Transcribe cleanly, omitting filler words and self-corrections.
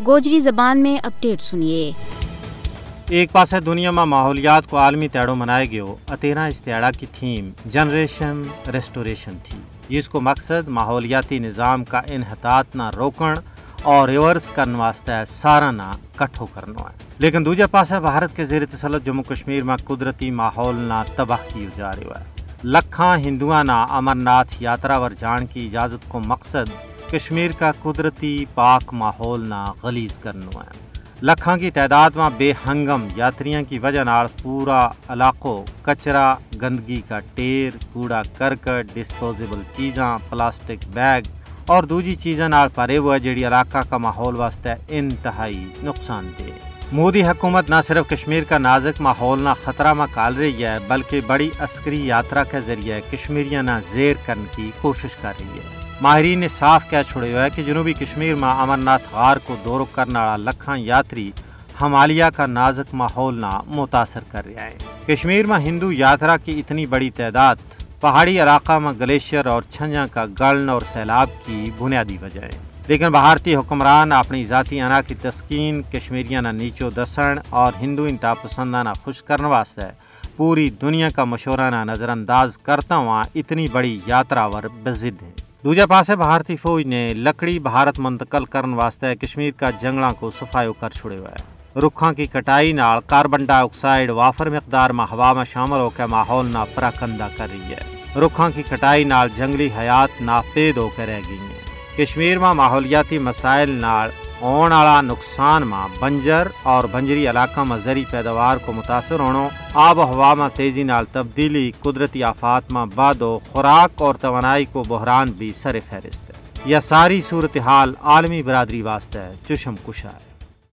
गोजरी ज़बान में अपडेट सुनिए। एक पासे दुनिया में माहौलियात को आलमी तेड़ो मनाए गयो, अतेरा इस तेड़ा की थीम जनरेशन रेस्टोरेशन थी, जिसको मकसद माहौलियाती निज़ाम का इन्हतात ना रोकण और रिवर्स करने वास्ते सारा ना कट्ठो करना है। लेकिन दूजे पासे भारत के ज़ेर तसल्लुत जम्मू कश्मीर में कुदरती माहौल ना तबाह की जा रही है। लखा हिंदुआ ना अमरनाथ यात्रा वर जान की इजाज़त को मकसद कश्मीर का कुदरती पाक माहौल ना गलीज करना है। लखा की तादाद में बेहंगम यात्रियों की वजह नाल पूरा इलाको कचरा, गंदगी का ढेर, कूड़ा करकट, डिस्पोजेबल चीज़ां, प्लास्टिक बैग और दूजी चीज़ां नाल भरे हुआ जिहड़ी इलाका का माहौल वास्ते इंतहाई नुकसानदेह। मोदी हुकूमत न सिर्फ कश्मीर का नाजुक माहौल ना खतरा में काल रही है, बल्कि बड़ी अस्करी यात्रा के जरिए कश्मीरियां ना जेर करने की कोशिश कर रही है। माहिरीन ने साफ कह छोड़ा है कि जनूबी कश्मीर में अमरनाथ गार को दौरो करने वाला लखा यात्री हिमालय का नाजुक माहौल ना मुतासर कर रहा है। कश्मीर में हिंदू यात्रा की इतनी बड़ी तादाद पहाड़ी इलाका में ग्लेशियर और छंजा का गलन और सैलाब की बुनियादी वजह है। लेकिन भारतीय हुक्मरान अपनी ज़ाती अना की तस्कीन, कश्मीरियां ना नीचो दसन और हिंदू इंतहा पसंदा ना खुश करने वास्ते पूरी दुनिया का मशवरा ना नज़रअंदाज करता हुआ इतनी बड़ी यात्रा वर बजिद है। दूजे पासे भारतीय फौज ने लकड़ी भारत मुंतकल करने वास्ते कश्मीर का जंगलों को सफायो कर छुड़े हुआ है। रुखों की कटाई नाल कार्बन डाइऑक्साइड वाफर मकदार में हवा में शामिल होकर माहौल ना पराकंदा कर रही है। रुखों की कटाई नाल जंगली हयात नापेद होकर रह गई है। कश्मीर में माहौलियाती मसाइल नाल होने वाला नुकसान में बंजर और बंजरी इलाका में जरी पैदावार को मुतासर होना, आब हवा में तेजी नाल तब्दीली, कुदरती आफात में बादो, खुराक और तवानाई को बहरान भी सर फहरिस्त है। यह सारी सूरत हाल आलमी बरादरी वास्ते चुशम कुशा है।